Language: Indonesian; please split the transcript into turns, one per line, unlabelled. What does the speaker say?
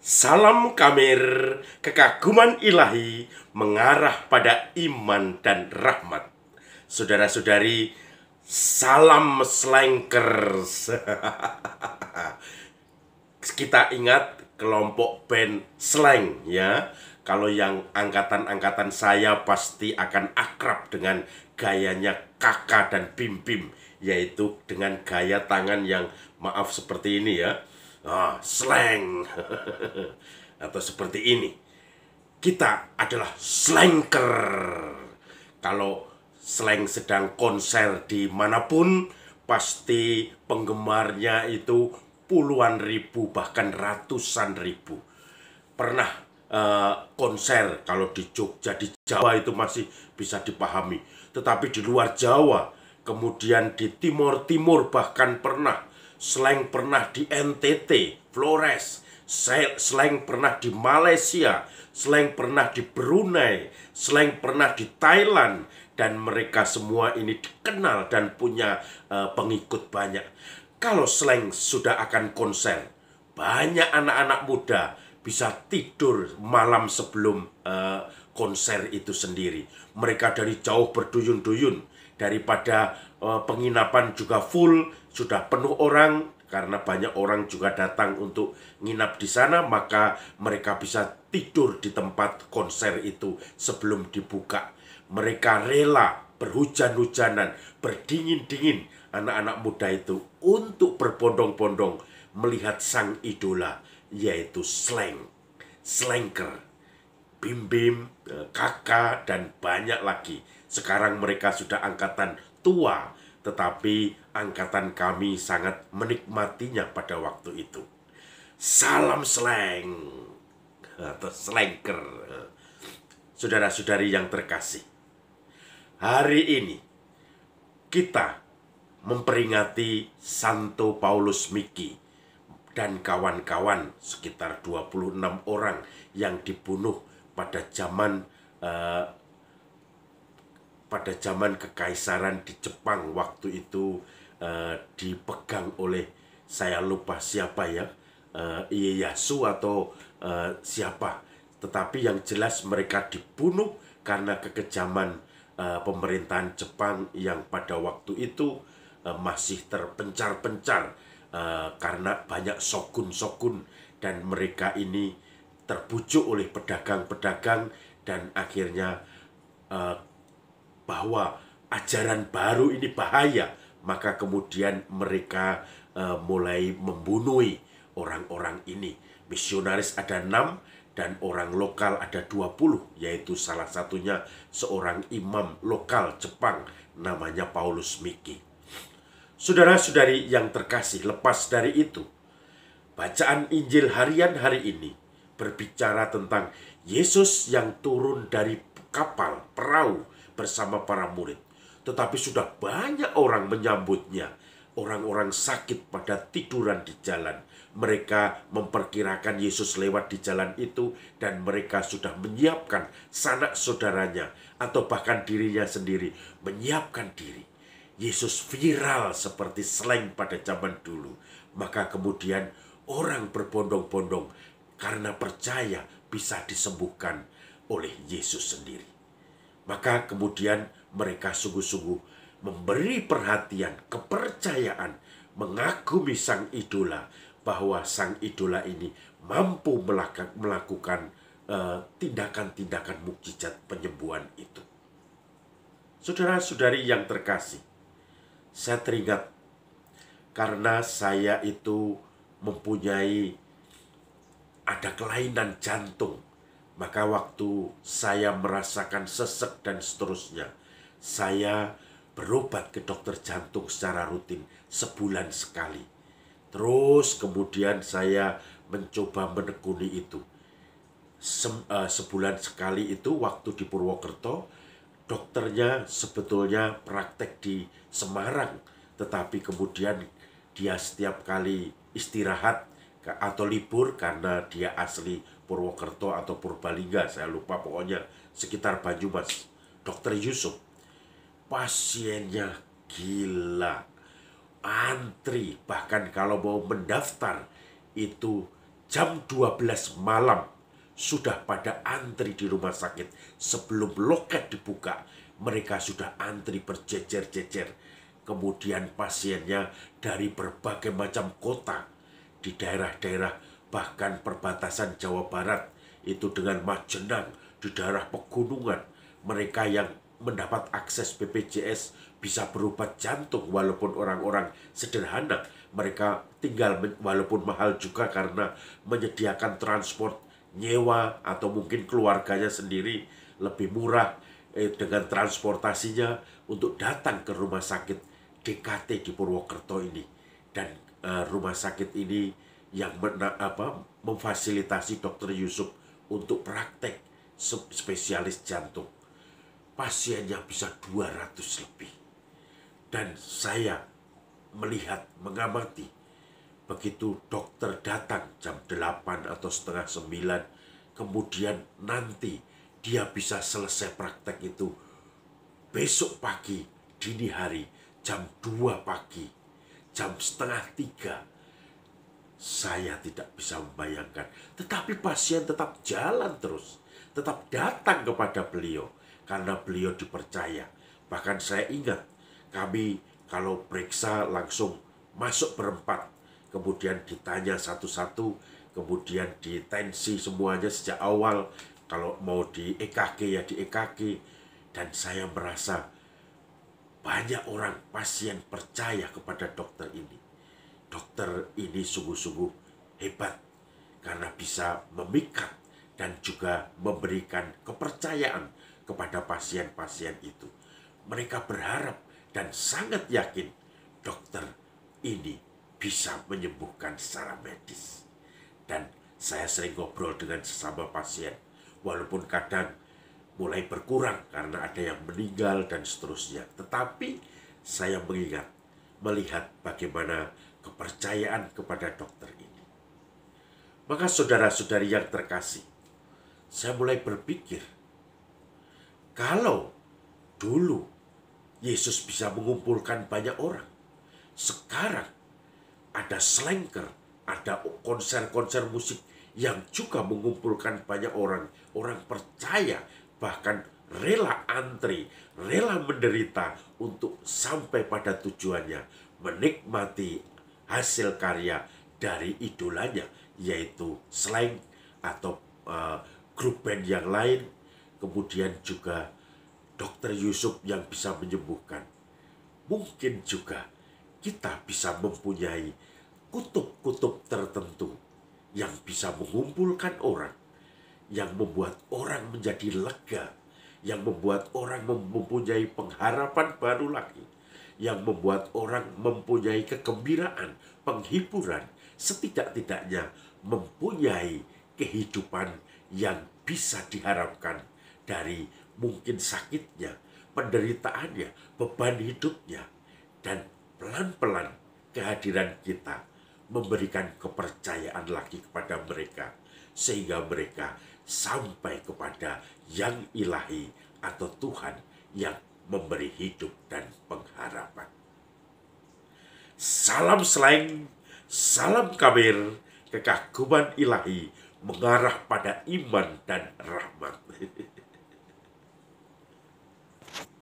Salam Kamir, kekaguman ilahi mengarah pada iman dan rahmat. Saudara-saudari, salam slankers. Kita ingat kelompok band slang ya. Kalau yang angkatan-angkatan saya pasti akan akrab dengan gayanya Kakak dan Bim Bim, yaitu dengan gaya tangan yang maaf seperti ini ya. Slang atau seperti ini. Kita adalah slanker. Kalau slang sedang konser dimanapun, pasti penggemarnya itu puluhan ribu bahkan ratusan ribu. Pernah konser kalau di Jogja, di Jawa itu masih bisa dipahami, tetapi di luar Jawa, kemudian di Timur bahkan pernah slang, pernah di NTT, Flores, slang pernah di Malaysia, slang pernah di Brunei, slang pernah di Thailand, dan mereka semua ini dikenal dan punya pengikut banyak. Kalau slang sudah akan konser, banyak anak-anak muda bisa tidur malam sebelum konser itu sendiri. Mereka dari jauh berduyun-duyun, daripada penginapan juga full, sudah penuh orang, karena banyak orang juga datang untuk nginap di sana, maka mereka bisa tidur di tempat konser itu sebelum dibuka. Mereka rela berhujan-hujanan, berdingin-dingin, anak-anak muda itu untuk berbondong-bondong melihat sang idola, yaitu slanker, Bim Bim, Kakak, dan banyak lagi. Sekarang mereka sudah angkatan tua, tetapi angkatan kami sangat menikmatinya pada waktu itu. Salam slang atau slanker. Saudara-saudari yang terkasih, hari ini kita memperingati Santo Paulus Miki dan kawan-kawan, sekitar 26 orang yang dibunuh pada zaman kekaisaran di Jepang. Waktu itu dipegang oleh, saya lupa siapa ya, Ieyasu atau siapa, tetapi yang jelas mereka dibunuh karena kekejaman pemerintahan Jepang yang pada waktu itu masih terpencar-pencar karena banyak shogun-shogun, dan mereka ini terbujuk oleh pedagang-pedagang, dan akhirnya bahwa ajaran baru ini bahaya, maka kemudian mereka mulai membunuh orang-orang ini. Misionaris ada 6 dan orang lokal ada 20, yaitu salah satunya seorang imam lokal Jepang namanya Paulus Miki. Saudara-saudari yang terkasih, lepas dari itu, bacaan Injil harian hari ini berbicara tentang Yesus yang turun dari kapal, perahu bersama para murid. Tetapi sudah banyak orang menyambutnya. Orang-orang sakit pada tiduran di jalan. Mereka memperkirakan Yesus lewat di jalan itu, dan mereka sudah menyiapkan sanak saudaranya atau bahkan dirinya sendiri menyiapkan diri. Yesus viral seperti slang pada zaman dulu. Maka kemudian orang berbondong-bondong karena percaya bisa disembuhkan oleh Yesus sendiri. Maka kemudian mereka sungguh-sungguh memberi perhatian, kepercayaan, mengagumi sang idola, bahwa sang idola ini mampu melakukan tindakan-tindakan mukjizat penyembuhan itu. Saudara-saudari yang terkasih, saya teringat karena saya itu mempunyai ada kelainan jantung. Maka waktu saya merasakan sesek dan seterusnya, saya berobat ke dokter jantung secara rutin sebulan sekali. Terus kemudian saya mencoba menekuni itu. Sebulan sekali itu waktu di Purwokerto, dokternya sebetulnya praktek di Semarang, tetapi kemudian dia setiap kali istirahat atau libur karena dia asli Purwokerto atau Purbalingga, saya lupa, pokoknya sekitar Banyumas. Dokter Yusuf, pasiennya gila, antri, bahkan kalau mau mendaftar itu jam 12 malam sudah pada antri di rumah sakit. Sebelum loket dibuka, mereka sudah antri berjejer-jejer. Kemudian pasiennya dari berbagai macam kota di daerah-daerah, bahkan perbatasan Jawa Barat itu dengan Majenang, di daerah pegunungan. Mereka yang mendapat akses BPJS bisa berobat jantung walaupun orang-orang sederhana. Mereka tinggal walaupun mahal juga karena menyediakan transport, nyewa atau mungkin keluarganya sendiri lebih murah dengan transportasinya untuk datang ke rumah sakit DKT di Purwokerto ini. Dan rumah sakit ini yang memfasilitasi Dr. Yusuf untuk praktek spesialis jantung. Pasiennya bisa 200 lebih. Dan saya melihat, mengamati, begitu dokter datang jam 8 atau setengah 9, kemudian nanti dia bisa selesai praktek itu besok pagi, dini hari, jam 2 pagi, jam setengah 3. Saya tidak bisa membayangkan. Tetapi pasien tetap jalan terus, tetap datang kepada beliau, karena beliau dipercaya. Bahkan saya ingat, kami kalau periksa langsung masuk berempat, kemudian ditanya satu-satu, kemudian ditensi semuanya sejak awal. Kalau mau di EKG ya di EKG. Dan saya merasa banyak orang pasien percaya kepada dokter ini. Dokter ini sungguh-sungguh hebat karena bisa memikat dan juga memberikan kepercayaan kepada pasien-pasien itu. Mereka berharap dan sangat yakin dokter ini bisa menyembuhkan secara medis. Dan saya sering ngobrol dengan sesama pasien, walaupun kadang mulai berkurang karena ada yang meninggal dan seterusnya. Tetapi saya melihat bagaimana kepercayaan kepada dokter ini. Maka saudara-saudari yang terkasih, saya mulai berpikir, kalau dulu Yesus bisa mengumpulkan banyak orang, sekarang ada slanker, ada konser-konser musik yang juga mengumpulkan banyak orang. Orang percaya, bahkan rela antri, rela menderita untuk sampai pada tujuannya, menikmati hasil karya dari idolanya, yaitu slang atau grup band yang lain. Kemudian juga Dr. Yusuf yang bisa menyembuhkan. Mungkin juga kita bisa mempunyai kutub-kutub tertentu yang bisa mengumpulkan orang, yang membuat orang menjadi lega, yang membuat orang mempunyai pengharapan baru lagi, yang membuat orang mempunyai kegembiraan, penghiburan, setidak-tidaknya mempunyai kehidupan yang bisa diharapkan dari mungkin sakitnya, penderitaannya, beban hidupnya. Dan pelan-pelan kehadiran kita memberikan kepercayaan lagi kepada mereka, sehingga mereka sampai kepada yang ilahi atau Tuhan yang memberi hidup dan pengharapan. Salam slang, salam kabir, kekaguman ilahi mengarah pada iman dan rahmat.